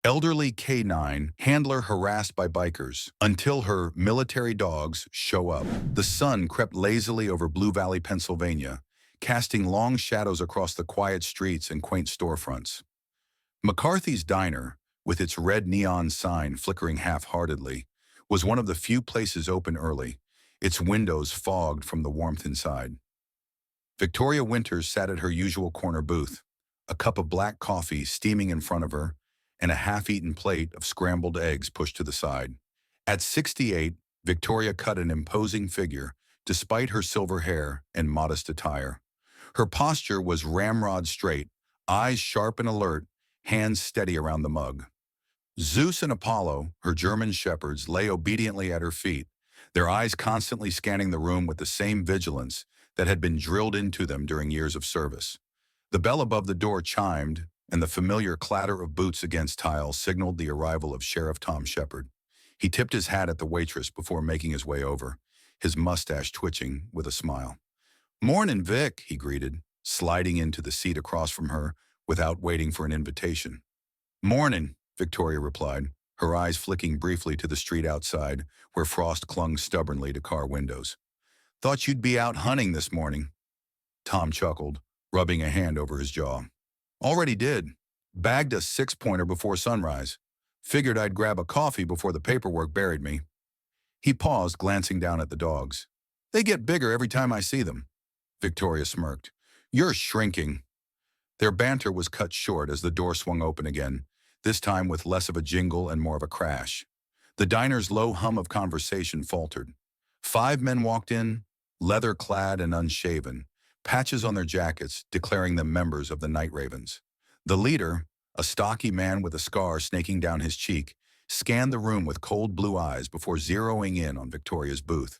Elderly K9 handler harassed by bikers until her military dogs show up. The sun crept lazily over Blue Valley, Pennsylvania, casting long shadows across the quiet streets and quaint storefronts. McCarthy's Diner, with its red neon sign flickering half-heartedly, was one of the few places open early, its windows fogged from the warmth inside. Victoria Winters sat at her usual corner booth, a cup of black coffee steaming in front of her, and a half-eaten plate of scrambled eggs pushed to the side. At 68, Victoria cut an imposing figure, despite her silver hair and modest attire. Her posture was ramrod straight, eyes sharp and alert, hands steady around the mug. Zeus and Apollo, her German shepherds, lay obediently at her feet, their eyes constantly scanning the room with the same vigilance that had been drilled into them during years of service. The bell above the door chimed, and the familiar clatter of boots against tile signaled the arrival of Sheriff Tom Shepard. He tipped his hat at the waitress before making his way over, his mustache twitching with a smile. "Mornin', Vic," he greeted, sliding into the seat across from her without waiting for an invitation. "Mornin'," Victoria replied, her eyes flicking briefly to the street outside, where Frost clung stubbornly to car windows. "Thought you'd be out hunting this morning." Tom chuckled, rubbing a hand over his jaw. "Already did. Bagged a six-pointer before sunrise. Figured I'd grab a coffee before the paperwork buried me." He paused, glancing down at the dogs. "They get bigger every time I see them." Victoria smirked. "You're shrinking." Their banter was cut short as the door swung open again, this time with less of a jingle and more of a crash. The diner's low hum of conversation faltered. 5 men walked in, leather-clad and unshaven, patches on their jackets declaring them members of the Night Ravens. The leader, a stocky man with a scar snaking down his cheek, scanned the room with cold blue eyes before zeroing in on Victoria's booth.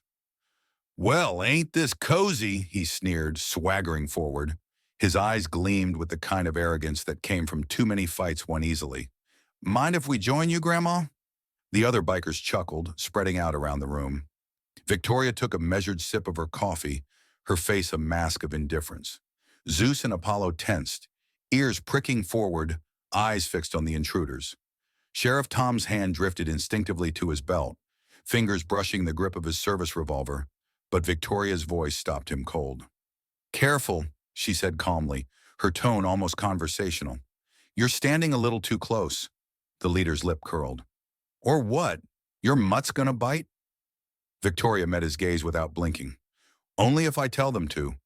"Well, ain't this cozy?" he sneered, swaggering forward. His eyes gleamed with the kind of arrogance that came from too many fights won easily. "Mind if we join you, Grandma?" The other bikers chuckled, spreading out around the room. Victoria took a measured sip of her coffee, her face a mask of indifference. Zeus and Apollo tensed, ears pricking forward, eyes fixed on the intruders. Sheriff Tom's hand drifted instinctively to his belt, fingers brushing the grip of his service revolver, but Victoria's voice stopped him cold. "Careful," she said calmly, her tone almost conversational. "You're standing a little too close." The leader's lip curled. "Or what? Your mutt's gonna bite?" Victoria met his gaze without blinking. "Only if I tell them to."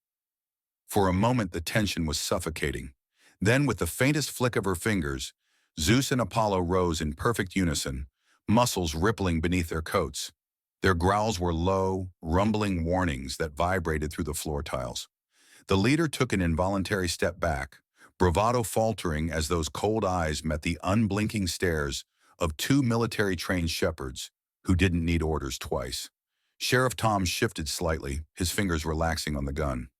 For a moment the tension was suffocating. Then, with the faintest flick of her fingers, Zeus and Apollo rose in perfect unison, muscles rippling beneath their coats. Their growls were low, rumbling warnings that vibrated through the floor tiles. The leader took an involuntary step back, bravado faltering as those cold eyes met the unblinking stares of 2 military-trained shepherds who didn't need orders twice. Sheriff Tom shifted slightly, his fingers relaxing on the gun.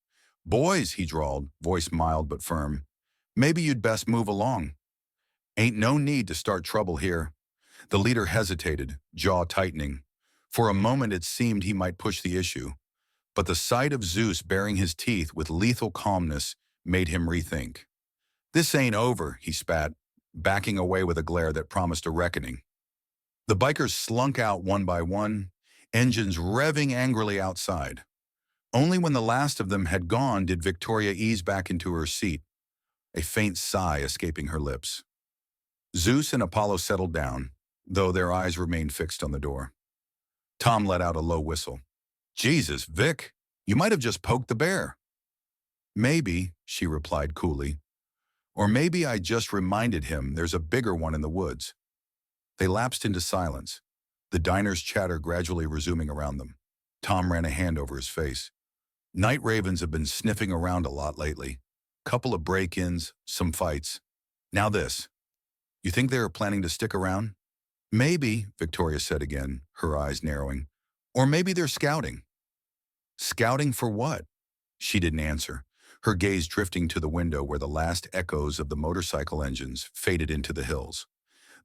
"Boys," he drawled, voice mild but firm, "maybe you'd best move along. Ain't no need to start trouble here." The leader hesitated, jaw tightening. For a moment it seemed he might push the issue, but the sight of Zeus baring his teeth with lethal calmness made him rethink. "This ain't over," he spat, backing away with a glare that promised a reckoning. The bikers slunk out one by one, engines revving angrily outside. Only when the last of them had gone did Victoria ease back into her seat, a faint sigh escaping her lips. Zeus and Apollo settled down, though their eyes remained fixed on the door. Tom let out a low whistle. "Jesus, Vic, you might have just poked the bear." "Maybe," she replied coolly. "Or maybe I just reminded him there's a bigger one in the woods." They lapsed into silence, the diner's chatter gradually resuming around them. Tom ran a hand over his face. "Night Ravens have been sniffing around a lot lately. Couple of break-ins, some fights. Now this. You think they are planning to stick around?" "Maybe," Victoria said again, her eyes narrowing. "Or maybe they're scouting." "Scouting for what?" She didn't answer, her gaze drifting to the window where the last echoes of the motorcycle engines faded into the hills.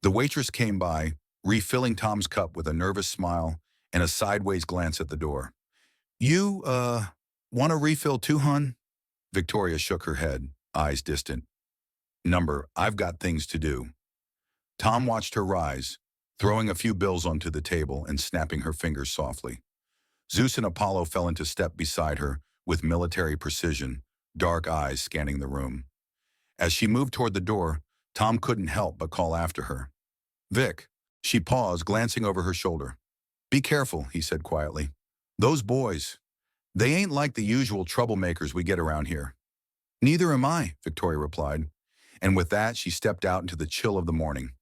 The waitress came by, refilling Tom's cup with a nervous smile and a sideways glance at the door. "You, want a refill too, hun?" Victoria shook her head, eyes distant. "Number, I've got things to do." Tom watched her rise, throwing a few bills onto the table and snapping her fingers softly. Zeus and Apollo fell into step beside her with military precision, dark eyes scanning the room. As she moved toward the door, Tom couldn't help but call after her. Vic. She paused, glancing over her shoulder. Be careful, he said quietly. Those boys, they ain't like the usual troublemakers we get around here. Neither am I, Victoria replied. And with that, she stepped out into the chill of the morning.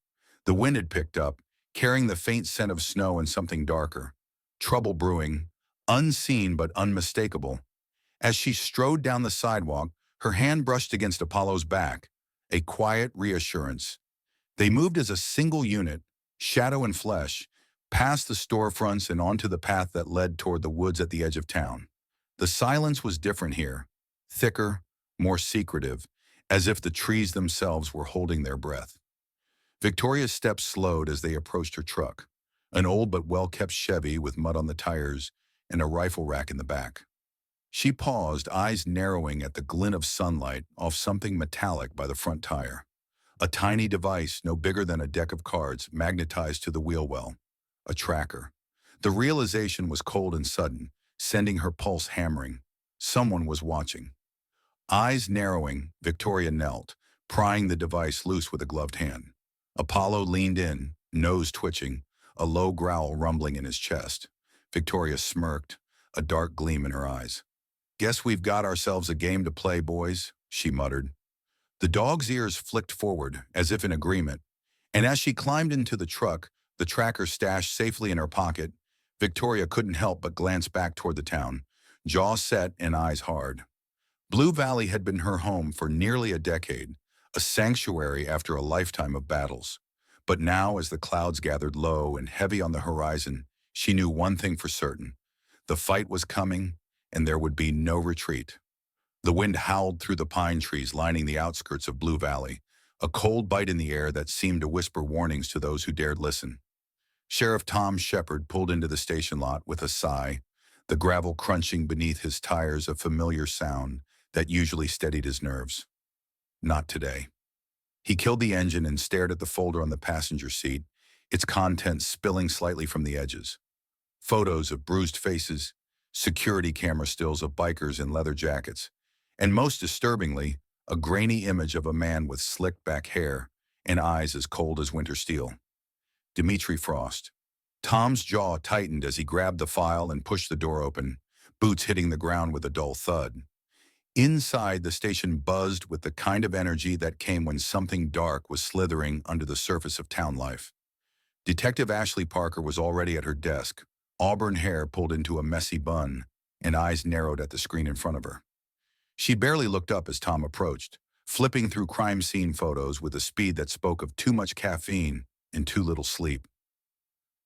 The wind had picked up, carrying the faint scent of snow and something darker. Trouble brewing, unseen but unmistakable. As she strode down the sidewalk, her hand brushed against Apollo's back, a quiet reassurance. They moved as a single unit, shadow and flesh, past the storefronts and onto the path that led toward the woods at the edge of town. The silence was different here, thicker, more secretive, as if the trees themselves were holding their breath. Victoria's steps slowed as they approached her truck, an old but well-kept Chevy with mud on the tires and a rifle rack in the back. She paused, eyes narrowing at the glint of sunlight off something metallic by the front tire. A tiny device no bigger than a deck of cards magnetized to the wheel well. A tracker. The realization was cold and sudden, sending her pulse hammering. Someone was watching. Eyes narrowing, Victoria knelt, prying the device loose with a gloved hand. Apollo leaned in, nose twitching, a low growl rumbling in his chest. Victoria smirked, a dark gleam in her eyes. Guess we've got ourselves a game to play, boys, she muttered. The dog's ears flicked forward, as if in agreement, and as she climbed into the truck, the tracker stashed safely in her pocket, Victoria couldn't help but glance back toward the town, jaw set and eyes hard. Blue Valley had been her home for nearly a decade, a sanctuary after a lifetime of battles. But now, as the clouds gathered low and heavy on the horizon, she knew one thing for certain. The fight was coming, and there would be no retreat. The wind howled through the pine trees lining the outskirts of Blue Valley, a cold bite in the air that seemed to whisper warnings to those who dared listen. Sheriff Tom Shepard pulled into the station lot with a sigh, the gravel crunching beneath his tires a familiar sound that usually steadied his nerves. Not today. He killed the engine and stared at the folder on the passenger seat, its contents spilling slightly from the edges. Photos of bruised faces, security camera stills of bikers in leather jackets, and most disturbingly, a grainy image of a man with slicked back hair and eyes as cold as winter steel. Dimitri Frost. Tom's jaw tightened as he grabbed the file and pushed the door open, boots hitting the ground with a dull thud. Inside, the station buzzed with the kind of energy that came when something dark was slithering under the surface of town life. Detective Ashley Parker was already at her desk, auburn hair pulled into a messy bun, and eyes narrowed at the screen in front of her. She barely looked up as Tom approached, flipping through crime scene photos with a speed that spoke of too much caffeine and too little sleep.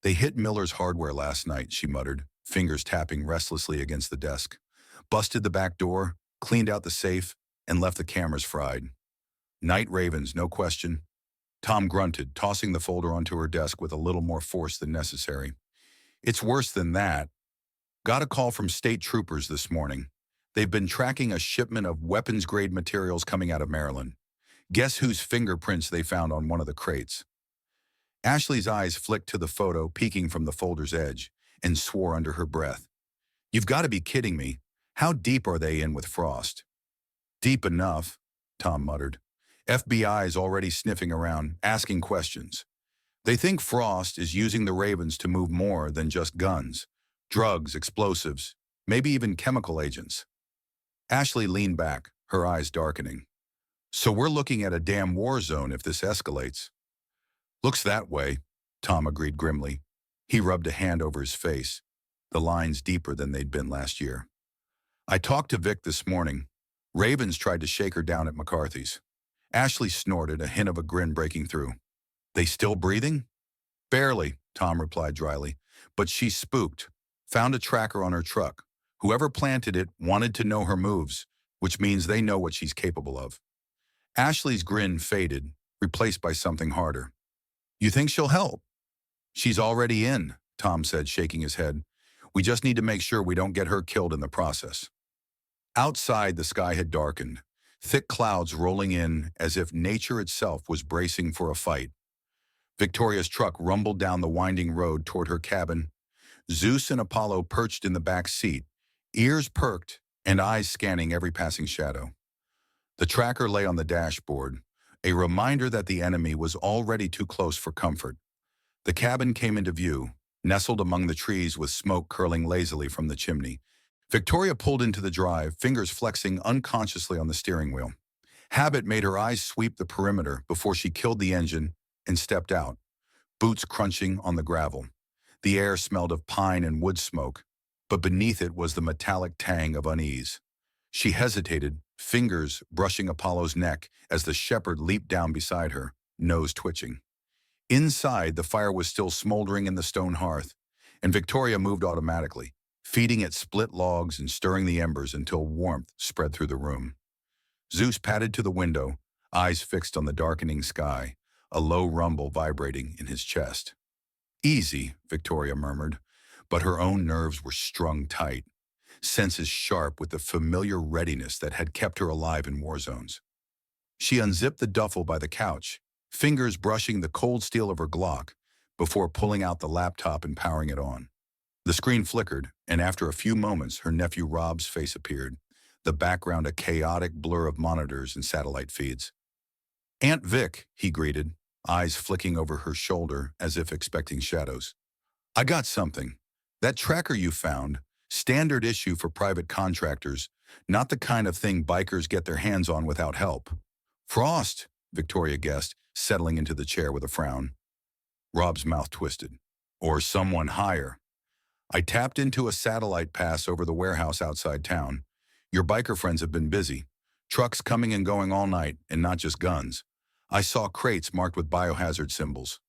They hit Miller's Hardware last night, she muttered, fingers tapping restlessly against the desk. Busted the back door, cleaned out the safe, and left the cameras fried. Night ravens, no question. Tom grunted, tossing the folder onto her desk with a little more force than necessary. It's worse than that. Got a call from state troopers this morning. They've been tracking a shipment of weapons-grade materials coming out of Maryland. Guess whose fingerprints they found on one of the crates? Ashley's eyes flicked to the photo peeking from the folder's edge and swore under her breath. You've got to be kidding me. How deep are they in with Frost? Deep enough, Tom muttered. FBI is already sniffing around, asking questions. They think Frost is using the Ravens to move more than just guns, drugs, explosives, maybe even chemical agents. Ashley leaned back, her eyes darkening. So we're looking at a damn war zone if this escalates. Looks that way, Tom agreed grimly. He rubbed a hand over his face, the lines deeper than they'd been last year. I talked to Vic this morning. Ravens tried to shake her down at McCarthy's. Ashley snorted, a hint of a grin breaking through. They still breathing? Barely, Tom replied dryly. But she's spooked. Found a tracker on her truck. Whoever planted it wanted to know her moves, which means they know what she's capable of. Ashley's grin faded, replaced by something harder. You think she'll help? She's already in, Tom said, shaking his head. We just need to make sure we don't get her killed in the process. Outside, the sky had darkened, thick clouds rolling in as if nature itself was bracing for a fight. Victoria's truck rumbled down the winding road toward her cabin. Zeus and Apollo perched in the back seat, ears perked and eyes scanning every passing shadow. The tracker lay on the dashboard, a reminder that the enemy was already too close for comfort. The cabin came into view, nestled among the trees with smoke curling lazily from the chimney. Victoria pulled into the drive, fingers flexing unconsciously on the steering wheel. Habit made her eyes sweep the perimeter before she killed the engine and stepped out, boots crunching on the gravel. The air smelled of pine and wood smoke, but beneath it was the metallic tang of unease. She hesitated, fingers brushing Apollo's neck as the shepherd leaped down beside her, nose twitching. Inside, the fire was still smoldering in the stone hearth, and Victoria moved automatically, feeding it split logs and stirring the embers until warmth spread through the room. Zeus padded to the window, eyes fixed on the darkening sky, a low rumble vibrating in his chest. "Easy," Victoria murmured, but her own nerves were strung tight, senses sharp with the familiar readiness that had kept her alive in war zones. She unzipped the duffel by the couch, fingers brushing the cold steel of her Glock, before pulling out the laptop and powering it on. The screen flickered, and after a few moments, her nephew Rob's face appeared, the background a chaotic blur of monitors and satellite feeds. "Aunt Vic," he greeted, eyes flicking over her shoulder as if expecting shadows. "I got something. That tracker you found, standard issue for private contractors, not the kind of thing bikers get their hands on without help." "Frost," Victoria guessed, settling into the chair with a frown. Rob's mouth twisted. "Or someone higher. I tapped into a satellite pass over the warehouse outside town. Your biker friends have been busy. Trucks coming and going all night, and not just guns. I saw crates marked with biohazard symbols."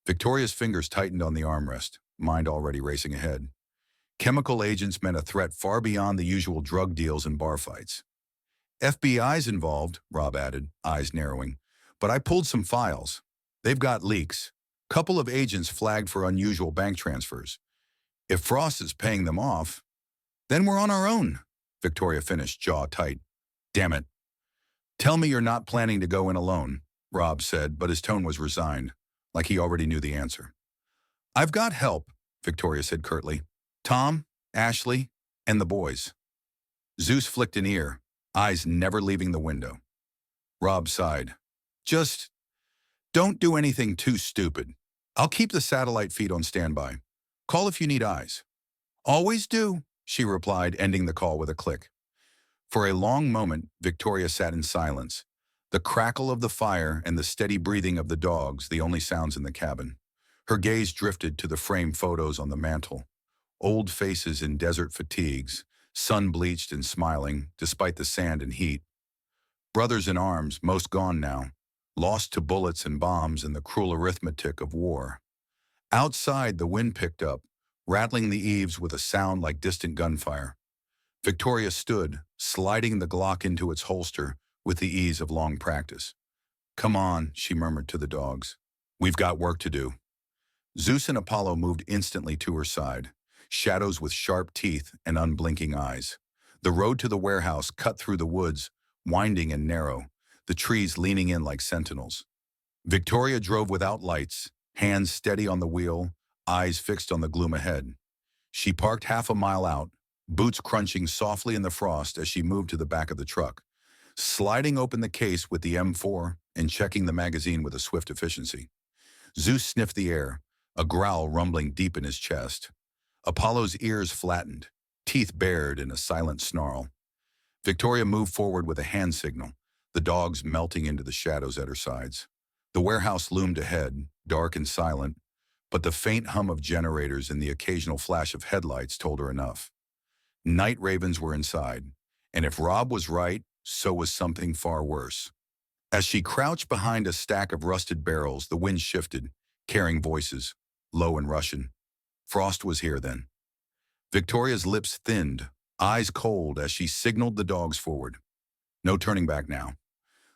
Victoria's fingers tightened on the armrest, mind already racing ahead. Chemical agents meant a threat far beyond the usual drug deals and bar fights. "FBI's involved," Rob added, eyes narrowing. "But I pulled some files. They've got leaks. Couple of agents flagged for unusual bank transfers. If Frost is paying them off, then we're on our own," Victoria finished, jaw tight. "Damn it. Tell me you're not planning to go in alone," Rob said, but his tone was resigned, like he already knew the answer. "I've got help," Victoria said curtly. "Tom, Ashley, and the boys." Zeus flicked an ear, eyes never leaving the window. Rob sighed. "Just don't do anything too stupid. I'll keep the satellite feed on standby. Call if you need eyes." "Always do," she replied, ending the call with a click. For a long moment, Victoria sat in silence, the crackle of the fire and the steady breathing of the dogs the only sounds in the cabin. Her gaze drifted to the framed photos on the mantel, old faces in desert fatigues, sun-bleached and smiling despite the sand and heat. Brothers in arms, most gone now, lost to bullets and bombs and the cruel arithmetic of war. Outside, the wind picked up, rattling the eaves with a sound like distant gunfire. Victoria stood, sliding the Glock into its holster with the ease of long practice. "Come on," she murmured to the dogs. "We've got work to do." Zeus and Apollo moved instantly to her side, shadows with sharp teeth and unblinking eyes. The road to the warehouse cut through the woods, winding and narrow, the trees leaning in like sentinels. Victoria drove without lights, hands steady on the wheel, eyes fixed on the gloom ahead. She parked half a mile out, boots crunching softly in the frost as she moved to the back of the truck, sliding open the case with the M4 and checking the magazine with a swift efficiency. Zeus sniffed the air, a growl rumbling deep in his chest. Apollo's ears flattened, teeth bared in a silent snarl. Victoria moved forward with a hand signal, the dogs melting into the shadows at her sides. The warehouse loomed ahead, dark and silent, but the faint hum of generators and the occasional flash of headlights told her enough. Night ravens were inside, and if Rob was right, so was something far worse. As she crouched behind a stack of rusted barrels, the wind shifted, carrying voices, low and Russian. Frost was here then. Victoria's lips thinned, eyes cold as she signaled the dogs forward. No turning back now.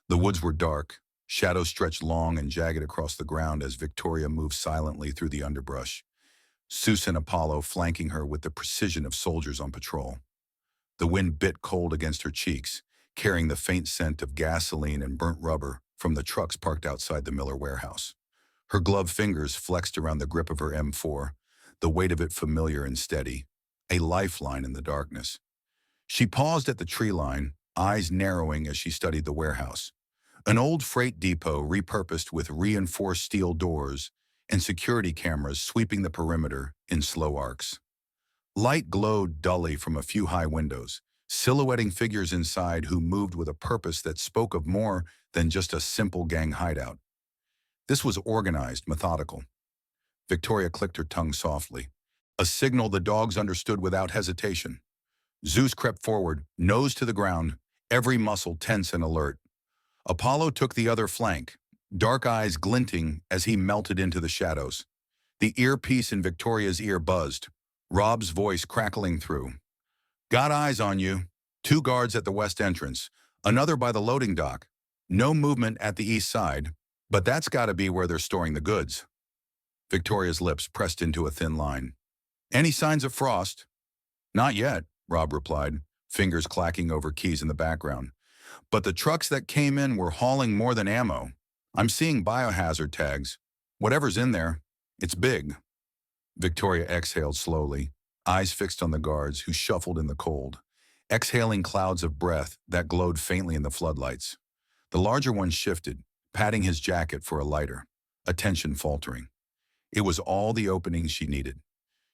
The woods were dark, shadows stretched long and jagged across the ground as Victoria moved silently through the underbrush, Zeus and Apollo flanking her with the precision of soldiers on patrol. The wind bit cold against her cheeks, carrying the faint scent of gasoline and burnt rubber from the trucks parked outside the Miller warehouse. Her gloved fingers flexed around the grip of her M4, the weight of it familiar and steady, a lifeline in the darkness. She paused at the tree line, eyes narrowing as she studied the warehouse. An old freight depot repurposed with reinforced steel doors and security cameras sweeping the perimeter in slow arcs. Light glowed dully from a few high windows, silhouetting figures inside who moved with a purpose that spoke of more than just a simple gang hideout. This was organized, methodical. Victoria clicked her tongue softly, a signal the dogs understood without hesitation. Zeus crept forward, nose to the ground, every muscle tense and alert. Apollo took the other flank, dark eyes glinting as he melted into the shadows. The earpiece in Victoria's ear buzzed, Rob's voice crackling through. "Got eyes on you. 2 guards at the west entrance, another by the loading dock. No movement at the east side, but that's got to be where they're storing the goods." Victoria's lips pressed into a thin line. "Any signs of Frost?" "Not yet," Rob replied, fingers clacking over keys in the background. "But the trucks that came in were hauling more than ammo. I'm seeing biohazard tags. Whatever's in there, it's big." Victoria exhaled slowly, eyes fixed on the guards who shuffled in the cold, exhaling clouds of breath that glowed faintly in the floodlights. The larger one shifted, patting his jacket for a lighter, attention faltering. It was all the opening she needed.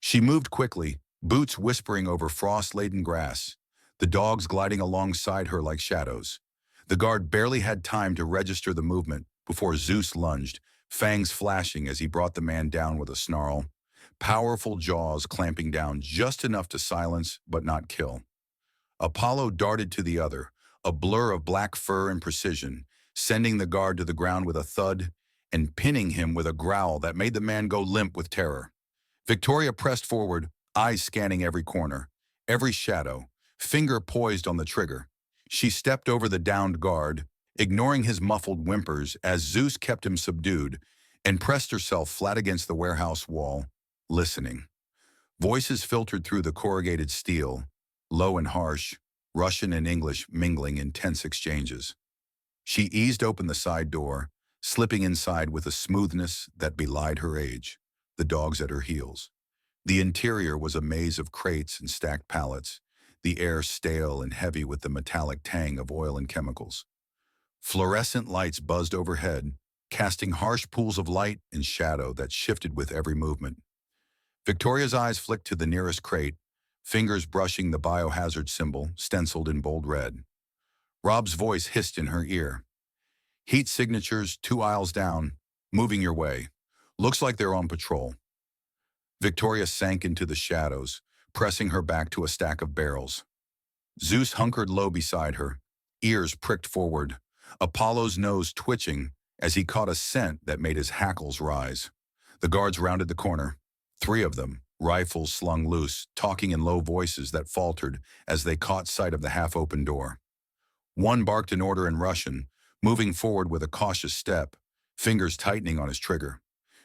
She moved quickly, boots whispering over frost-laden grass, the dogs gliding alongside her like shadows. The guard barely had time to register the movement before Zeus lunged, fangs flashing as he brought the man down with a snarl, powerful jaws clamping down just enough to silence but not kill. Apollo darted to the other, a blur of black fur and precision, sending the guard to the ground with a thud and pinning him with a growl that made the man go limp with terror. Victoria pressed forward, eyes scanning every corner, every shadow, finger poised on the trigger. She stepped over the downed guard, ignoring his muffled whimpers as Zeus kept him subdued, and pressed herself flat against the warehouse wall, listening. Voices filtered through the corrugated steel, low and harsh, Russian and English mingling in tense exchanges. She eased open the side door, slipping inside with a smoothness that belied her age, the dogs at her heels. The interior was a maze of crates and stacked pallets, the air stale and heavy with the metallic tang of oil and chemicals. Fluorescent lights buzzed overhead, casting harsh pools of light and shadow that shifted with every movement. Victoria's eyes flicked to the nearest crate, fingers brushing the biohazard symbol stenciled in bold red. Rob's voice hissed in her ear. "Heat signatures 2 aisles down, moving your way. Looks like they're on patrol." Victoria sank into the shadows, pressing her back to a stack of barrels. Zeus hunkered low beside her, ears pricked forward, Apollo's nose twitching as he caught a scent that made his hackles rise. The guards rounded the corner, 3 of them, rifles slung loose, talking in low voices that faltered as they caught sight of the half-open door. One barked an order in Russian, moving forward with a cautious step, fingers tightening on his trigger.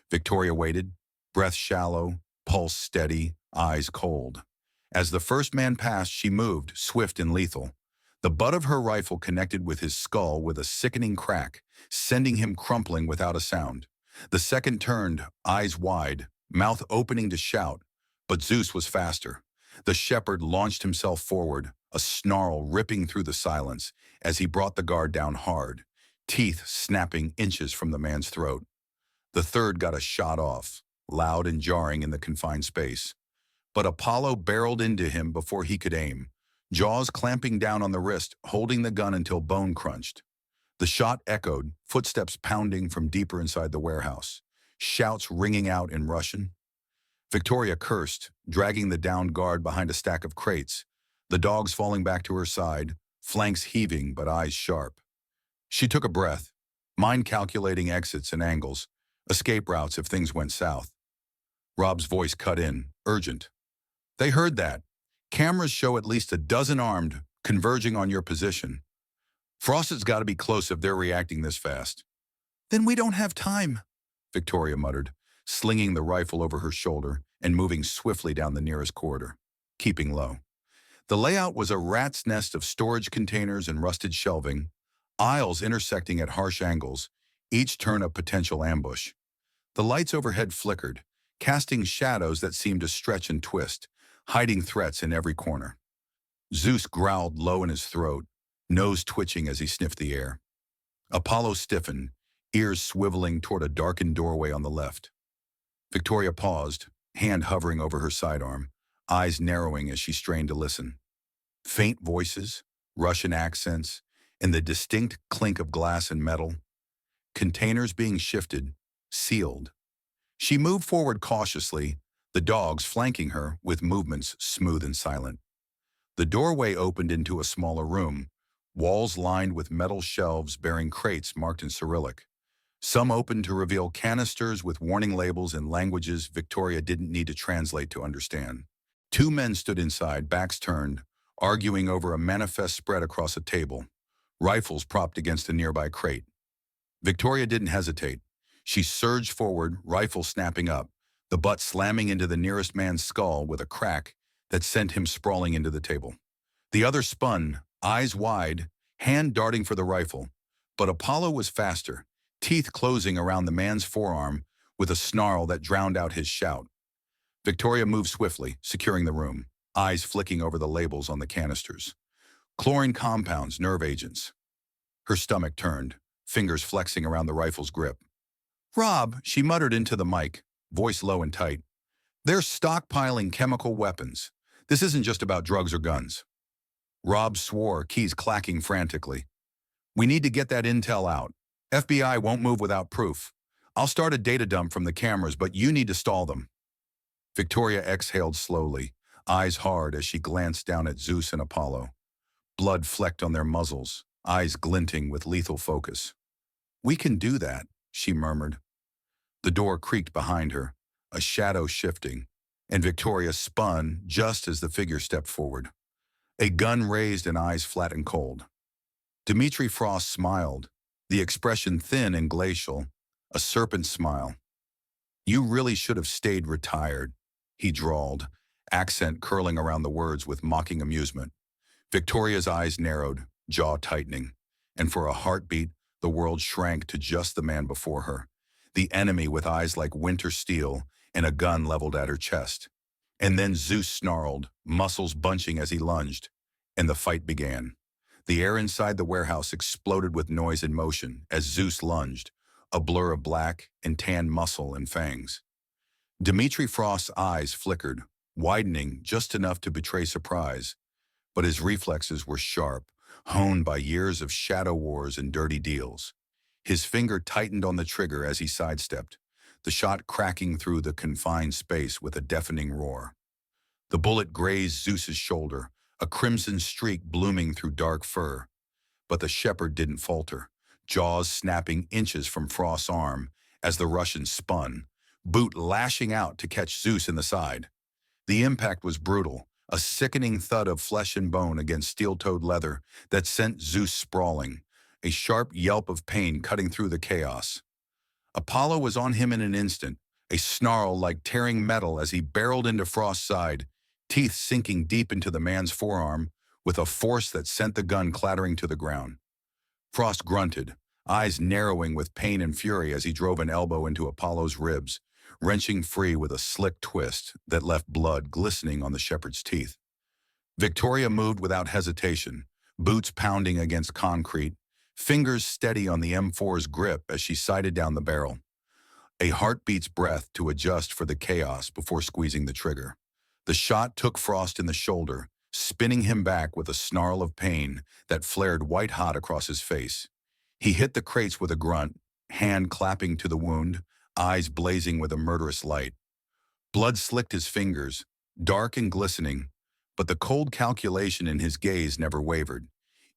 Victoria waited, breath shallow, pulse steady, eyes cold. As the first man passed, she moved, swift and lethal. The butt of her rifle connected with his skull with a sickening crack, sending him crumpling without a sound. The second turned, eyes wide, mouth opening to shout, but Zeus was faster. The shepherd launched himself forward, a snarl ripping through the silence as he brought the guard down hard, teeth snapping inches from the man's throat. The third got a shot off, loud and jarring in the confined space. But Apollo barreled into him before he could aim, jaws clamping down on the wrist, holding the gun until bone crunched. The shot echoed, footsteps pounding from deeper inside the warehouse, shouts ringing out in Russian. Victoria cursed, dragging the downed guard behind a stack of crates, the dogs falling back to her side, flanks heaving but eyes sharp. She took a breath, mind calculating exits and angles, escape routes if things went south. Rob's voice cut in, urgent. "They heard that. Cameras show at least a dozen armed, converging on your position. Frosted's got to be close if they're reacting this fast." "Then we don't have time," Victoria muttered, slinging the rifle over her shoulder and moving swiftly down the nearest corridor, keeping low. The layout was a rat's nest of storage containers and rusted shelving, aisles intersecting at harsh angles, each turn a potential ambush. The lights overhead flickered, casting shadows that seemed to stretch and twist, hiding threats in every corner. Zeus growled low in his throat, nose twitching as he sniffed the air. Apollo stiffened, ears swiveling toward a darkened doorway on the left. Victoria paused, hand hovering over her sidearm, eyes narrowing as she strained to listen. Faint voices, Russian accents, and the distinct clink of glass and metal. Containers being shifted, sealed. She moved forward cautiously, the dogs flanking her with movements smooth and silent. The doorway opened into a smaller room, walls lined with metal shelves bearing crates marked in Cyrillic. Some opened to reveal canisters with warning labels in languages Victoria didn't need to translate to understand. Two men stood inside, backs turned, arguing over a manifest spread across a table, rifles propped against a nearby crate. Victoria didn't hesitate. She surged forward, rifle snapping up, the butt slamming into the nearest man's skull with a crack that sent him sprawling into the table. The other spun, eyes wide, hand darting for the rifle, but Apollo was faster, teeth closing around the man's forearm with a snarl that drowned out his shout. Victoria moved swiftly, securing the room, eyes flicking over the labels on the canisters. Chlorine compounds, nerve agents. Her stomach turned, fingers flexing around the rifle's grip. "Rob," she muttered into the mic, voice low and tight. "They're stockpiling chemical weapons. This isn't just about drugs or guns." Rob swore, keys clacking frantically. "We need to get that intel out. FBI won't move without proof. I'll start a data dump from the cameras, but you need to stall them." Victoria exhaled slowly, eyes hard as she glanced down at Zeus and Apollo. Blood flecked on their muzzles, eyes glinting with lethal focus. "We can do that," she murmured. The door creaked behind her, a shadow shifting, and Victoria spun just as the figure stepped forward. A gun raised and eyes flat and cold. Dimitri Frost smiled, the expression thin and glacial, a serpent smile. "You really should have stayed retired," he drawled, accent curling around the words with mocking amusement. Victoria's eyes narrowed, jaw tightening, and for a heartbeat, the world shrank to just the man before her, the enemy with eyes like winter steel and a gun leveled at her chest. And then Zeus snarled, muscles bunching as he lunged, and the fight began. The air inside the warehouse exploded with noise and motion as Zeus lunged, a blur of black and tan muscle and fangs. Dimitri Frost's eyes flickered, widening just enough to betray surprise, but his reflexes were sharp, honed by years of shadow wars and dirty deals. His finger tightened on the trigger as he sidestepped, the shot cracking through the confined space with a deafening roar. The bullet grazed Zeus's shoulder, a crimson streak blooming through dark fur. But the shepherd didn't falter, jaws snapping inches from Frost's arm as the Russian spun, boot lashing out to catch Zeus in the side. The impact was brutal, a sickening thud of flesh and bone against steel-toed leather that sent Zeus sprawling, a sharp yelp of pain cutting through the chaos. Apollo was on him in an instant, a snarl like tearing metal as he barreled into Frost's side, teeth sinking deep into the man's forearm with a force that sent the gun clattering to the ground. Frost grunted, eyes narrowing with pain and fury as he drove an elbow into Apollo's ribs, wrenching free with a slick twist that left blood glistening on the shepherd's teeth. Victoria moved without hesitation, boots pounding against concrete, fingers steady on the M4's grip as she sighted down the barrel. A heartbeat's breath to adjust for the chaos before squeezing the trigger. The shot took Frost in the shoulder, spinning him back with a snarl of pain that flared white-hot across his face. He hit the crates with a grunt, hand clapping to the wound, eyes blazing with a murderous light. Blood slicked his fingers, dark and glistening, but the cold calculation in his gaze never wavered,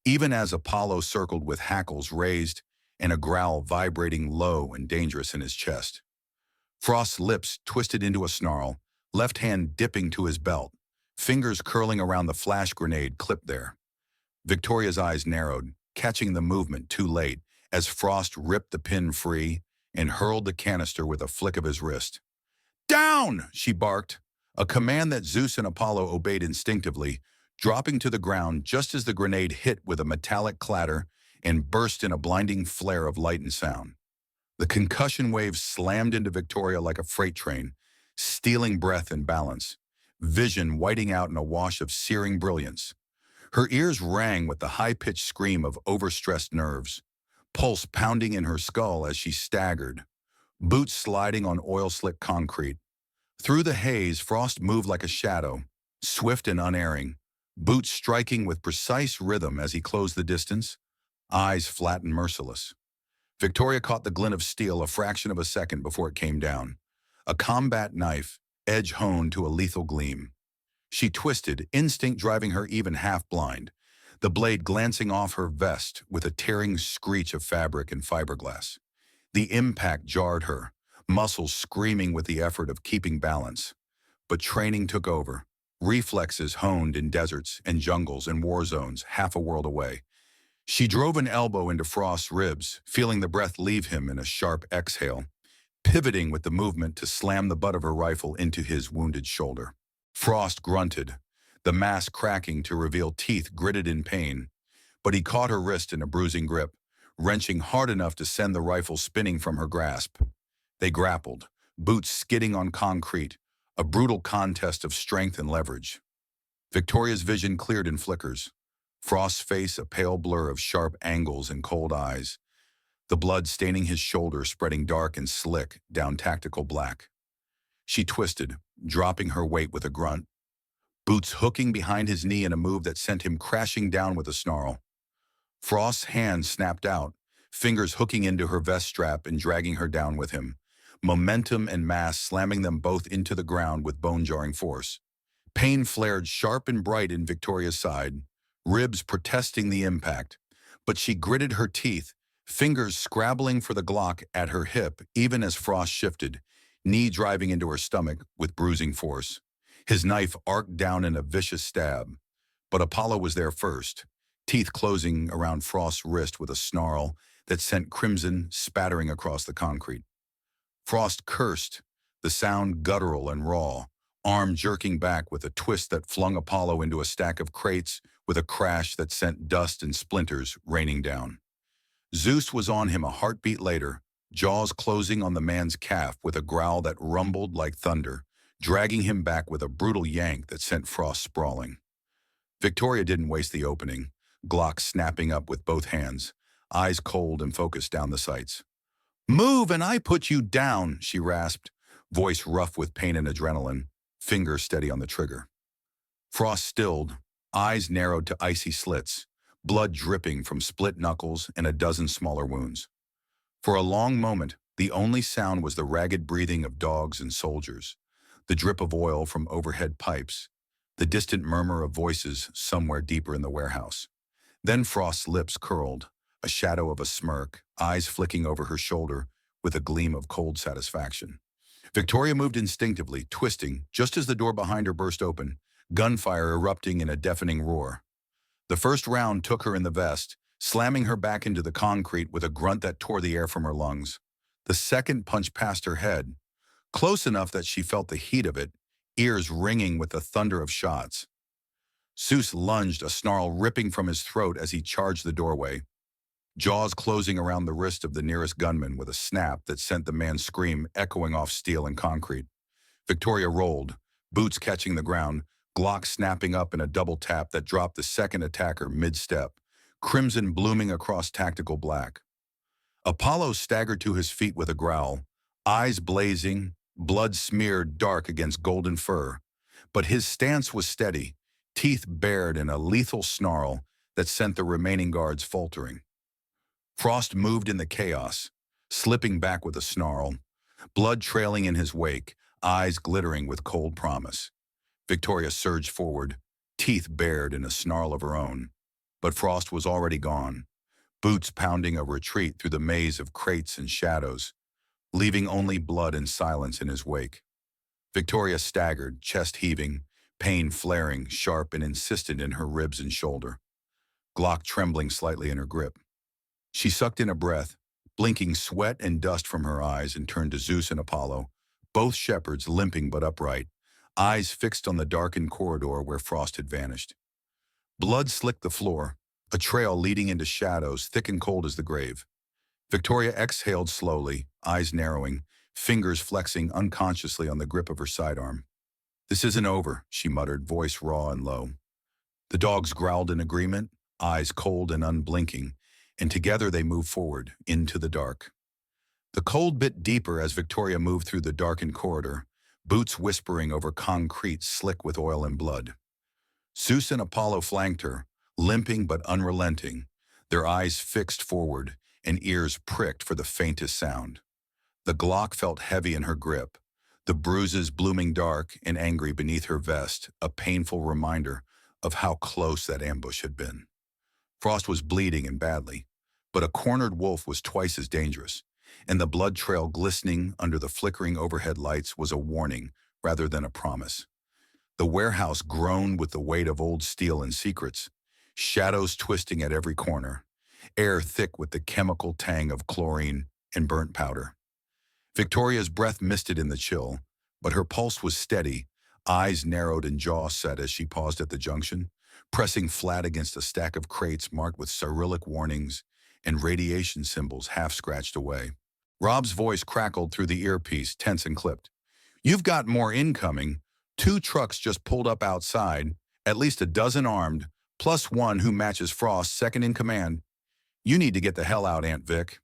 even as Apollo circled with hackles raised and a growl vibrating low and dangerous in his chest. Frost's lips twisted into a snarl, left hand dipping to his belt, fingers curling around the flash grenade clipped there. Victoria's eyes narrowed, catching the movement too late as Frost ripped the pin free and hurled the canister with a flick of his wrist. "Down!" she barked, a command that Zeus and Apollo obeyed instinctively, dropping to the ground just as the grenade hit with a metallic clatter and burst in a blinding flare of light and sound. The concussion wave slammed into Victoria like a freight train, stealing breath and balance, vision whiting out in a wash of searing brilliance. Her ears rang with the high-pitched scream of overstressed nerves, pulse pounding in her skull as she staggered, boots sliding on oil-slick concrete. Through the haze, Frost moved like a shadow, swift and unerring, boots striking with precise rhythm as he closed the distance, eyes flat and merciless. Victoria caught the glint of steel a fraction of a second before it came down. A combat knife, edge honed to a lethal gleam. She twisted, instinct driving her even half-blind, the blade glancing off her vest with a tearing screech of fabric and fiberglass. The impact jarred her, muscles screaming with the effort of keeping balance. But training took over, reflexes honed in deserts and jungles and war zones half a world away. She drove an elbow into Frost's ribs, feeling the breath leave him in a sharp exhale, pivoting with the movement to slam the butt of her rifle into his wounded shoulder. Frost grunted, the mask cracking to reveal teeth gritted in pain, but he caught her wrist in a bruising grip, wrenching hard enough to send the rifle spinning from her grasp. They grappled, boots skidding on concrete, a brutal contest of strength and leverage. Victoria's vision cleared in flickers, Frost's face a pale blur of sharp angles and cold eyes, the blood staining his shoulder spreading dark and slick down tactical black. She twisted, dropping her weight with a grunt, boots hooking behind his knee in a move that sent him crashing down with a snarl. Frost's hand snapped out, fingers hooking into her vest strap and dragging her down with him, momentum and mass slamming them both into the ground with bone-jarring force. Pain flared sharp and bright in Victoria's side, ribs protesting the impact, but she gritted her teeth, fingers scrabbling for the Glock at her hip even as Frost shifted, knee driving into her stomach with bruising force. His knife arced down in a vicious stab, but Apollo was there first, teeth closing around Frost's wrist with a snarl that sent crimson spattering across the concrete. Frost cursed, the sound guttural and raw, arm jerking back with a twist that flung Apollo into a stack of crates with a crash that sent dust and splinters raining down. Zeus was on him a heartbeat later, jaws closing on the man's calf with a growl that rumbled like thunder, dragging him back with a brutal yank that sent Frost sprawling. Victoria didn't waste the opening, Glock snapping up with both hands, eyes cold and focused down the sights. "Move and I put you down," she rasped, voice rough with pain and adrenaline, fingers steady on the trigger. Frost stilled, eyes narrowed to icy slits, blood dripping from split knuckles and a dozen smaller wounds. For a long moment, the only sound was the ragged breathing of dogs and soldiers, the drip of oil from overhead pipes, the distant murmur of voices somewhere deeper in the warehouse. Then Frost's lips curled, a shadow of a smirk, eyes flicking over her shoulder with a gleam of cold satisfaction. Victoria moved instinctively, twisting, just as the door behind her burst open, gunfire erupting in a deafening roar. The first round took her in the vest, slamming her back into the concrete with a grunt that tore the air from her lungs. The second punched past her head, close enough that she felt the heat of it, ears ringing with the thunder of shots. Zeus lunged, a snarl ripping from his throat as he charged the doorway, jaws closing around the wrist of the nearest gunman with a snap that sent the man's scream echoing off steel and concrete. Victoria rolled, boots catching the ground, Glock snapping up in a double tap that dropped the second attacker mid-step, crimson blooming across tactical black. Apollo staggered to his feet with a growl, eyes blazing, blood smeared dark against golden fur, but his stance was steady, teeth bared in a lethal snarl that sent the remaining guards faltering. Frost moved in the chaos, slipping back with a snarl, blood trailing in his wake, eyes glittering with cold promise. Victoria surged forward, teeth bared in a snarl of her own, but Frost was already gone, boots pounding a retreat through the maze of crates and shadows, leaving only blood and silence in his wake. Victoria staggered, chest heaving, pain flaring, sharp and insistent in her ribs and shoulder, Glock trembling slightly in her grip. She sucked in a breath, blinking sweat and dust from her eyes, and turned to Zeus and Apollo, both shepherds limping but upright, eyes fixed on the darkened corridor where Frost had vanished. Blood slicked the floor, a trail leading into shadows thick and cold as the grave. Victoria exhaled slowly, eyes narrowing, fingers flexing unconsciously on the grip of her sidearm. "This isn't over," she muttered, voice raw and low. The dogs growled in agreement, eyes cold and unblinking, and together they moved forward, into the dark. The cold bit deeper as Victoria moved through the darkened corridor, boots whispering over concrete slick with oil and blood. Zeus and Apollo flanked her, limping but unrelenting, their eyes fixed forward and ears pricked for the faintest sound. The Glock felt heavy in her grip, the bruises blooming dark and angry beneath her vest, a painful reminder of how close that ambush had been. Frost was bleeding and badly, but a cornered wolf was twice as dangerous, and the blood trail glistening under the flickering overhead lights was a warning rather than a promise. The warehouse groaned with the weight of old steel and secrets, shadows twisting at every corner, air thick with the chemical tang of chlorine and burnt powder. Victoria's breath misted in the chill, but her pulse was steady, eyes narrowed and jaw set as she paused at the junction, pressing flat against a stack of crates marked with Cyrillic warnings and radiation symbols half scratched away. Rob's voice crackled through the earpiece, tense and clipped. "You've got more incoming. 2 trucks just pulled up outside, at least a dozen armed, plus one who matches Frost, second in command. You need to get the hell out, Aunt Vic."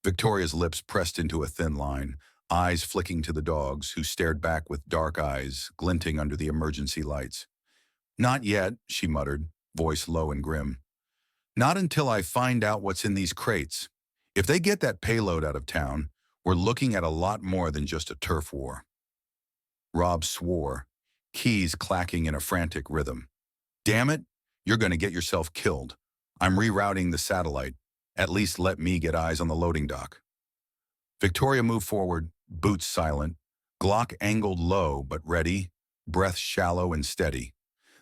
Victoria's lips pressed into a thin line, eyes flicking to the dogs, who stared back with dark eyes glinting under the emergency lights. "Not yet," she muttered, voice low and grim. "Not until I find out what's in these crates. If they get that payload out of town, we're looking at a lot more than just a turf war." Rob swore, keys clacking in a frantic rhythm. "Damn it, you're going to get yourself killed. I'm rerouting the satellite. At least let me get eyes on the loading dock." Victoria moved forward, boots silent, Glock angled low but ready, breath shallow and steady.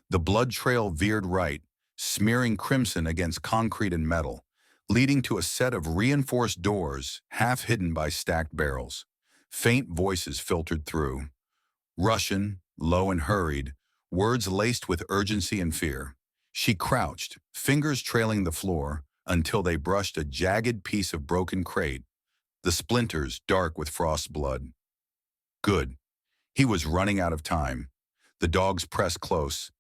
The blood trail veered right, smearing crimson against concrete and metal, leading to a set of reinforced doors half hidden by stacked barrels. Faint voices filtered through. Russian, low and hurried, words laced with urgency and fear. She crouched, fingers trailing the floor, until they brushed a jagged piece of broken crate, the splinters dark with Frost's blood. Good. He was running out of time. The dogs pressed close,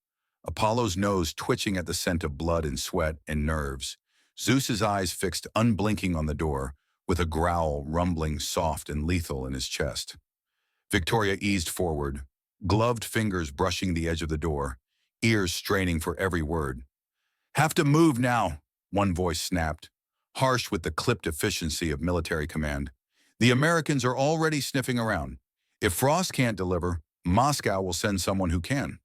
Apollo's nose twitching at the scent of blood and sweat and nerves, Zeus's eyes fixed unblinking on the door, with a growl rumbling soft and lethal in his chest. Victoria eased forward, gloved fingers brushing the edge of the door, ears straining for every word. "Have to move now," one voice snapped, harsh with the clipped efficiency of military command. "The Americans are already sniffing around. If Frost can't deliver, Moscow will send someone who can."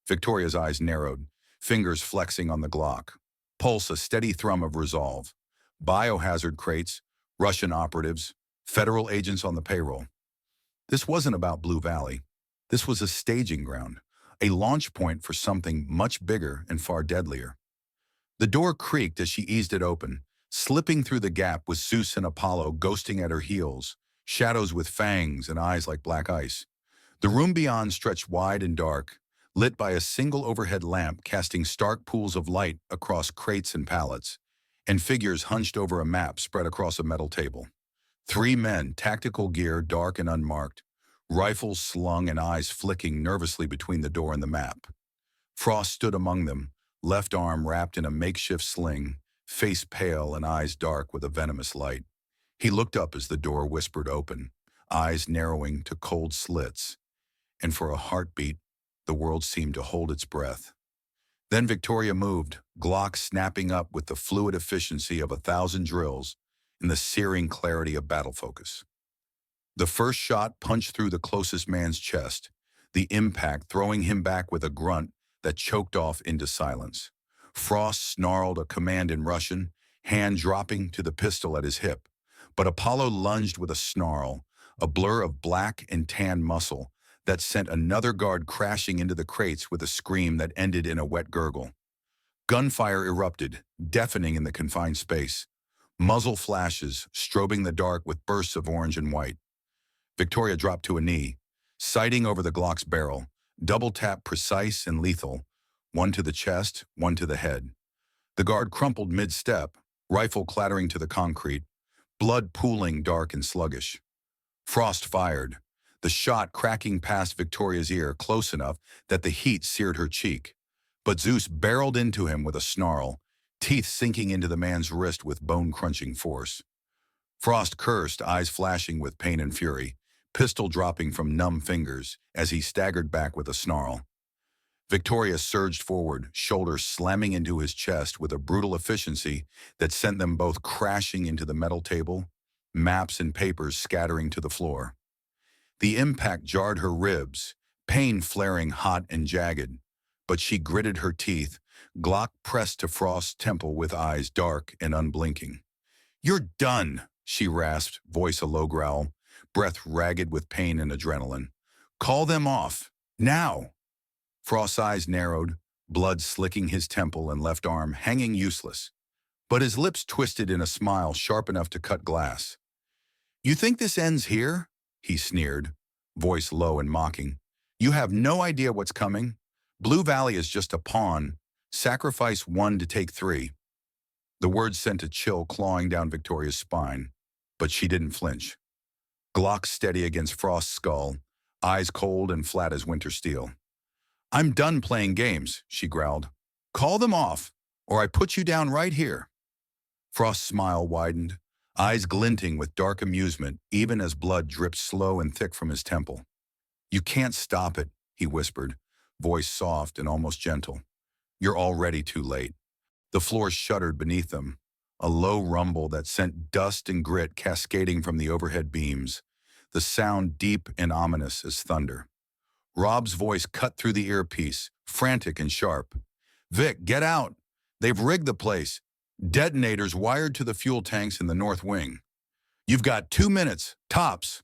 Victoria's eyes narrowed, fingers flexing on the Glock. Pulse a steady thrum of resolve. Biohazard crates, Russian operatives, federal agents on the payroll. This wasn't about Blue Valley. This was a staging ground, a launch point for something much bigger and far deadlier. The door creaked as she eased it open, slipping through the gap with Zeus and Apollo ghosting at her heels, shadows with fangs and eyes like black ice. The room beyond stretched wide and dark, lit by a single overhead lamp casting stark pools of light across crates and pallets, and figures hunched over a map spread across a metal table. 3 men, tactical gear dark and unmarked, rifles slung and eyes flicking nervously between the door and the map. Frost stood among them, left arm wrapped in a makeshift sling, face pale and eyes dark with a venomous light. He looked up as the door whispered open, eyes narrowing to cold slits, and for a heartbeat, the world seemed to hold its breath. Then Victoria moved, Glock snapping up with the fluid efficiency of 1,000 drills and the searing clarity of battle focus. The first shot punched through the closest man's chest, the impact throwing him back with a grunt that choked off into silence. Frost snarled a command in Russian, hand dropping to the pistol at his hip. But Apollo lunged with a snarl, a blur of black and tan muscle that sent another guard crashing into the crates with a scream that ended in a wet gurgle. Gunfire erupted, deafening in the confined space. Muzzle flashes, strobing the dark with bursts of orange and white. Victoria dropped to a knee, sighting over the Glock's barrel, double tap precise and lethal, one to the chest, one to the head. The guard crumpled mid-step, rifle clattering to the concrete, blood pooling dark and sluggish. Frost fired, the shot cracking past Victoria's ear close enough that the heat seared her cheek. But Zeus barreled into him with a snarl, teeth sinking into the man's wrist with bone-crunching force. Frost cursed, eyes flashing with pain and fury, pistol dropping from numb fingers as he staggered back with a snarl. Victoria surged forward, shoulders slamming into his chest with a brutal efficiency that sent them both crashing into the metal table, maps and papers scattering to the floor. The impact jarred her ribs, pain flaring hot and jagged, but she gritted her teeth, Glock pressed to Frost's temple with eyes dark and unblinking. "You're done," she rasped, voice a low growl, breath ragged with pain and adrenaline. "Call them off. Now!" Frost's eyes narrowed, blood slicking his temple and left arm hanging useless. But his lips twisted in a smile sharp enough to cut glass. "You think this ends here?" he sneered, voice low and mocking. "You have no idea what's coming. Blue Valley is just a pawn. Sacrifice one to take three." The words sent a chill clawing down Victoria's spine, but she didn't flinch. Glock steady against Frost's skull, eyes cold and flat as winter steel. "I'm done playing games," she growled. "Call them off, or I put you down right here." Frost's smile widened, eyes glinting with dark amusement even as blood dripped slow and thick from his temple. "You can't stop it," he whispered, voice soft and almost gentle. "You're already too late." The floor shuddered beneath them, a low rumble that sent dust and grit cascading from the overhead beams, the sound deep and ominous as thunder. Rob's voice cut through the earpiece, frantic and sharp. "Vic, get out! They've rigged the place. Detonators wired to the fuel tanks in the north wing. You've got 2 minutes, tops."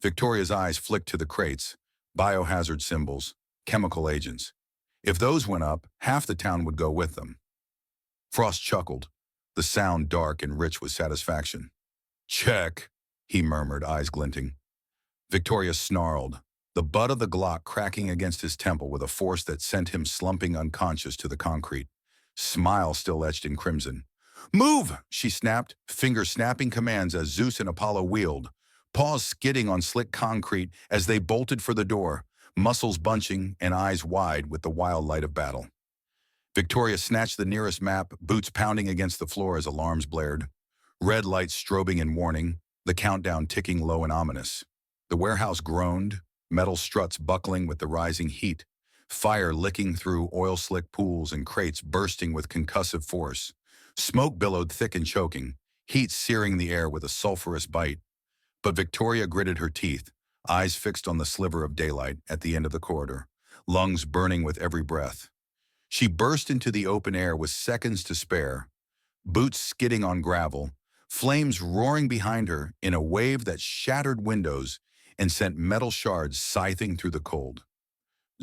Victoria's eyes flicked to the crates, biohazard symbols, chemical agents. If those went up, half the town would go with them. Frost chuckled, the sound dark and rich with satisfaction. "Check," he murmured, eyes glinting. Victoria snarled, the butt of the Glock cracking against his temple with a force that sent him slumping unconscious to the concrete, smile still etched in crimson. "Move!" she snapped, fingers snapping commands as Zeus and Apollo wheeled, paws skidding on slick concrete as they bolted for the door, muscles bunching and eyes wide with the wild light of battle. Victoria snatched the nearest map, boots pounding against the floor as alarms blared. Red lights strobing in warning, the countdown ticking low and ominous. The warehouse groaned, metal struts buckling with the rising heat, fire licking through oil-slick pools and crates bursting with concussive force. Smoke billowed thick and choking, heat searing the air with a sulfurous bite. But Victoria gritted her teeth, eyes fixed on the sliver of daylight at the end of the corridor, lungs burning with every breath. She burst into the open air with seconds to spare, boots skidding on gravel, flames roaring behind her in a wave that shattered windows and sent metal shards scything through the cold.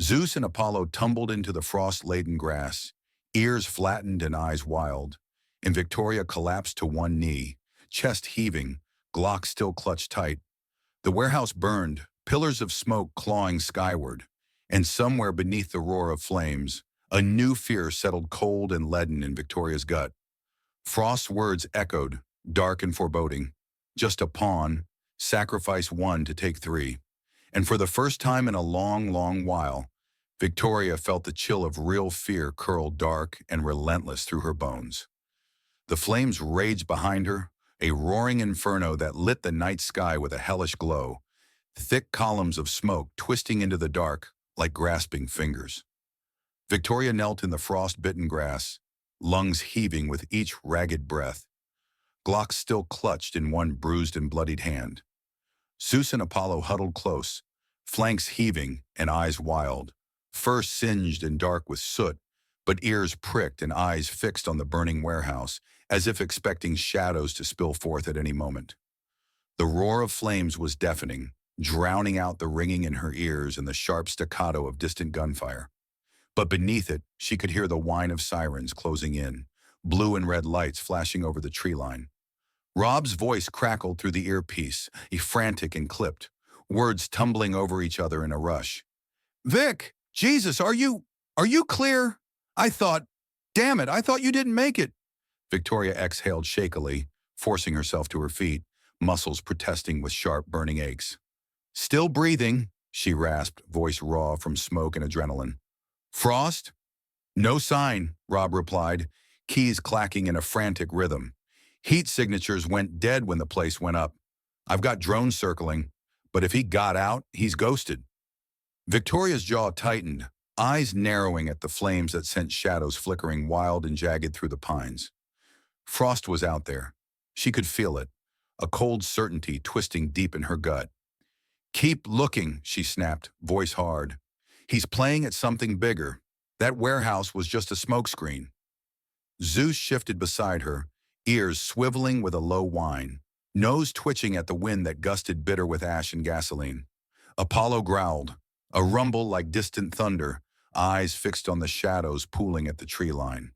Zeus and Apollo tumbled into the frost-laden grass, ears flattened and eyes wild, and Victoria collapsed to one knee, chest heaving, Glock still clutched tight. The warehouse burned, pillars of smoke clawing skyward, and somewhere beneath the roar of flames, a new fear settled cold and leaden in Victoria's gut. Frost's words echoed, dark and foreboding. Just a pawn, sacrifice one to take three. And for the first time in a long, long while, Victoria felt the chill of real fear curl dark and relentless through her bones. The flames raged behind her, a roaring inferno that lit the night sky with a hellish glow, thick columns of smoke twisting into the dark like grasping fingers. Victoria knelt in the frost-bitten grass, lungs heaving with each ragged breath, Glock still clutched in one bruised and bloodied hand. Zeus and Apollo huddled close, flanks heaving and eyes wild, fur singed and dark with soot, but ears pricked and eyes fixed on the burning warehouse, as if expecting shadows to spill forth at any moment. The roar of flames was deafening, drowning out the ringing in her ears and the sharp staccato of distant gunfire. But beneath it, she could hear the whine of sirens closing in, blue and red lights flashing over the tree line. Rob's voice crackled through the earpiece, frantic and clipped, words tumbling over each other in a rush. "Vic, Jesus, are you clear? Damn it, I thought you didn't make it." Victoria exhaled shakily, forcing herself to her feet, muscles protesting with sharp, burning aches. "Still breathing," she rasped, voice raw from smoke and adrenaline. "Frost?" "No sign," Rob replied, keys clacking in a frantic rhythm. "Heat signatures went dead when the place went up. I've got drones circling, but if he got out, he's ghosted." Victoria's jaw tightened, eyes narrowing at the flames that sent shadows flickering wild and jagged through the pines. Frost was out there. She could feel it, a cold certainty twisting deep in her gut. "Keep looking," she snapped, voice hard. "He's playing at something bigger. That warehouse was just a smokescreen." Zeus shifted beside her, ears swiveling with a low whine, nose twitching at the wind that gusted bitter with ash and gasoline. Apollo growled, a rumble like distant thunder, eyes fixed on the shadows pooling at the tree line.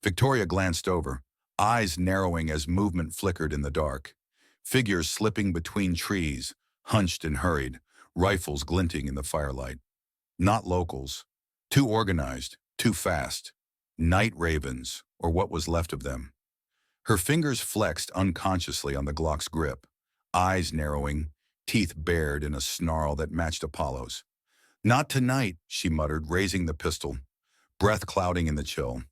Victoria glanced over, eyes narrowing as movement flickered in the dark. Figures slipping between trees, hunched and hurried, rifles glinting in the firelight. Not locals. Too organized, too fast. Night ravens, or what was left of them. Her fingers flexed unconsciously on the Glock's grip, eyes narrowing, teeth bared in a snarl that matched Apollo's. "Not tonight," she muttered, raising the pistol, breath clouding in the chill.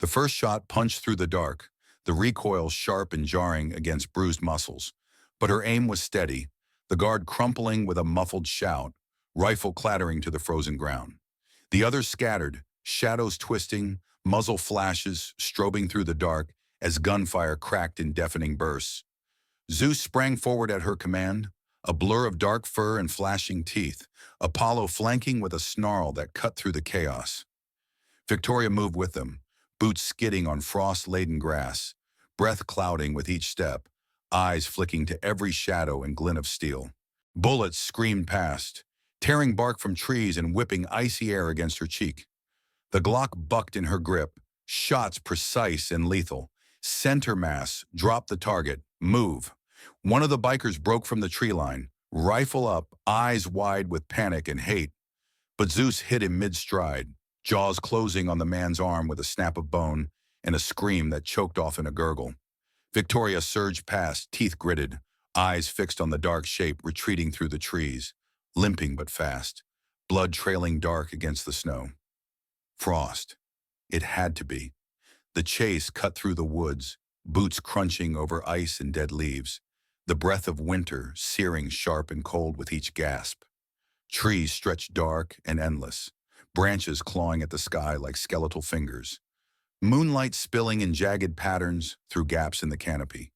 The first shot punched through the dark, the recoil sharp and jarring against bruised muscles. But her aim was steady, the guard crumpling with a muffled shout, rifle clattering to the frozen ground. The others scattered, shadows twisting, muzzle flashes strobing through the dark as gunfire cracked in deafening bursts. Zeus sprang forward at her command, a blur of dark fur and flashing teeth, Apollo flanking with a snarl that cut through the chaos. Victoria moved with them, boots skidding on frost-laden grass, breath clouding with each step, eyes flicking to every shadow and glint of steel. Bullets screamed past, tearing bark from trees and whipping icy air against her cheek. The Glock bucked in her grip, shots precise and lethal. Center mass, drop the target, move. One of the bikers broke from the tree line, rifle up, eyes wide with panic and hate. But Zeus hit him mid-stride, jaws closing on the man's arm with a snap of bone and a scream that choked off in a gurgle. Victoria surged past, teeth gritted, eyes fixed on the dark shape retreating through the trees, limping but fast, blood trailing dark against the snow. Frost. It had to be. The chase cut through the woods, boots crunching over ice and dead leaves, the breath of winter searing sharp and cold with each gasp. Trees stretched dark and endless, branches clawing at the sky like skeletal fingers. Moonlight spilling in jagged patterns through gaps in the canopy.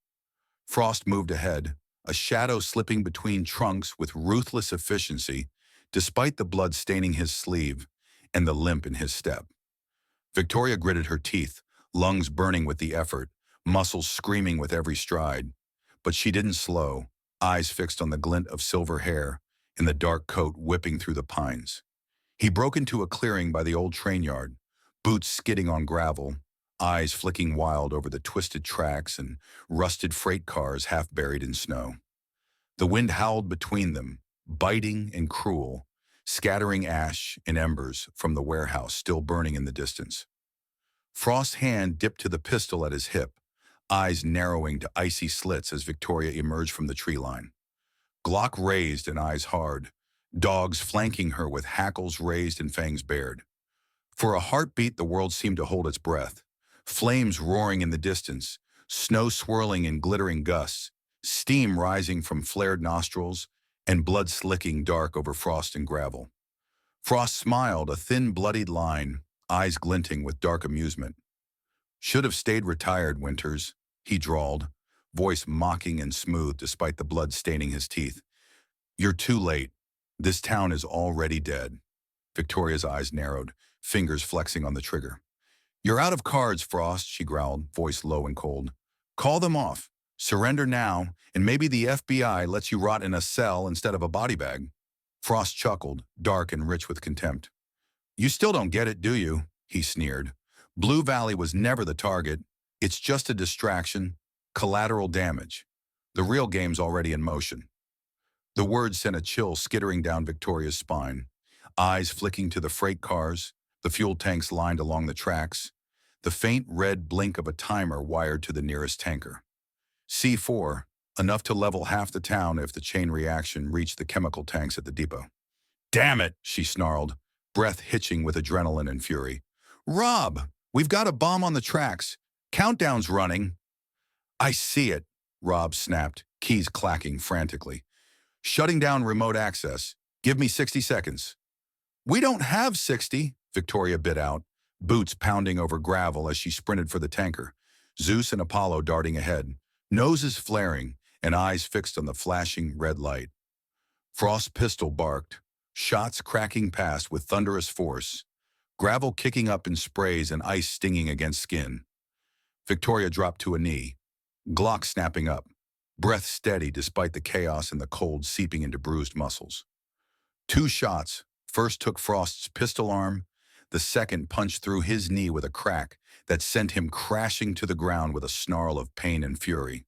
Frost moved ahead, a shadow slipping between trunks with ruthless efficiency, despite the blood staining his sleeve and the limp in his step. Victoria gritted her teeth, lungs burning with the effort, muscles screaming with every stride. But she didn't slow, eyes fixed on the glint of silver hair and the dark coat whipping through the pines. He broke into a clearing by the old train yard, boots skidding on gravel, eyes flicking wild over the twisted tracks and rusted freight cars half buried in snow. The wind howled between them, biting and cruel, scattering ash and embers from the warehouse still burning in the distance. Frost's hand dipped to the pistol at his hip, eyes narrowing to icy slits as Victoria emerged from the tree line. Glock raised and eyes hard, dogs flanking her with hackles raised and fangs bared. For a heartbeat, the world seemed to hold its breath. Flames roaring in the distance, snow swirling in glittering gusts, steam rising from flared nostrils, and blood slicking dark over frost and gravel. Frost smiled, a thin, bloodied line, eyes glinting with dark amusement. "Should have stayed retired, Winters," he drawled, voice mocking and smooth despite the blood staining his teeth. "You're too late. This town is already dead." Victoria's eyes narrowed, fingers flexing on the trigger. "You're out of cards, Frost," she growled, voice low and cold. "Call them off. Surrender now, and maybe the FBI lets you rot in a cell instead of a body bag." Frost chuckled, dark and rich with contempt. "You still don't get it, do you?" he sneered. "Blue Valley was never the target. It's just a distraction, collateral damage. The real game's already in motion." The words sent a chill skittering down Victoria's spine, eyes flicking to the freight cars, the fuel tanks lined along the tracks, the faint red blink of a timer wired to the nearest tanker. C4, enough to level half the town if the chain reaction reached the chemical tanks at the depot. Damn it, she snarled, breath hitching with adrenaline and fury. Rob, we've got a bomb on the tracks. Countdown's running. I see it, Rob snapped, keys clacking frantically. Shutting down remote access. Give me 60 seconds. We don't have 60, Victoria bit out, boots pounding over gravel as she sprinted for the tanker. Zeus and Apollo darting ahead, noses flaring and eyes fixed on the flashing red light. Frost's pistol barked, shots cracking past with thunderous force, gravel kicking up in sprays and ice stinging against skin. Victoria dropped to a knee, Glock snapping up, breath steady despite the chaos and the cold seeping into bruised muscles. Two shots, first took Frost's pistol arm, the second punched through his knee with a crack that sent him crashing to the ground with a snarl of pain and fury.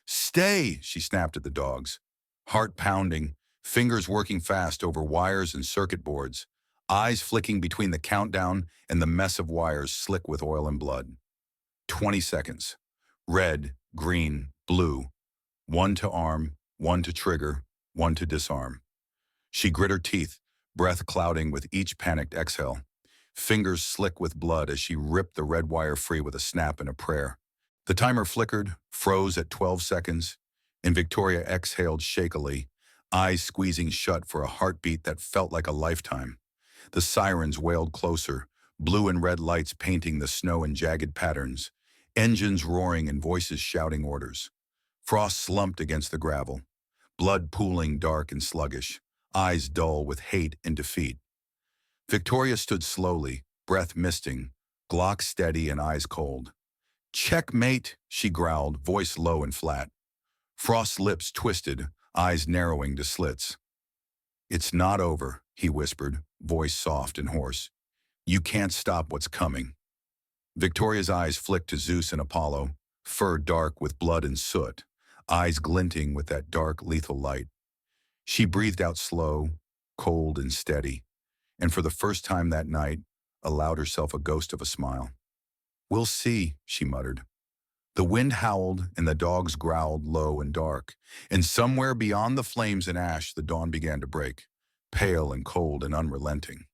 Stay, she snapped at the dogs, heart pounding, fingers working fast over wires and circuit boards, eyes flicking between the countdown and the mess of wires slick with oil and blood. 20 seconds. Red, green, blue. One to arm, one to trigger, one to disarm. She grit her teeth, breath clouding with each panicked exhale. Fingers slick with blood as she ripped the red wire free with a snap and a prayer. The timer flickered, froze at 12 seconds, and Victoria exhaled shakily, eyes squeezing shut for a heartbeat that felt like a lifetime. The sirens wailed closer, blue and red lights painting the snow in jagged patterns, engines roaring and voices shouting orders. Frost slumped against the gravel, blood pooling dark and sluggish, eyes dull with hate and defeat. Victoria stood slowly, breath misting, Glock steady and eyes cold. Checkmate, she growled, voice low and flat. Frost's lips twisted, eyes narrowing to slits. It's not over, he whispered, voice soft and hoarse. You can't stop what's coming. Victoria's eyes flicked to Zeus and Apollo, fur dark with blood and soot, eyes glinting with that dark, lethal light. She breathed out slow, cold and steady, and for the first time that night, allowed herself a ghost of a smile. We'll see, she muttered. The wind howled and the dogs growled low and dark, and somewhere beyond the flames and ash the dawn began to break, pale and cold and unrelenting.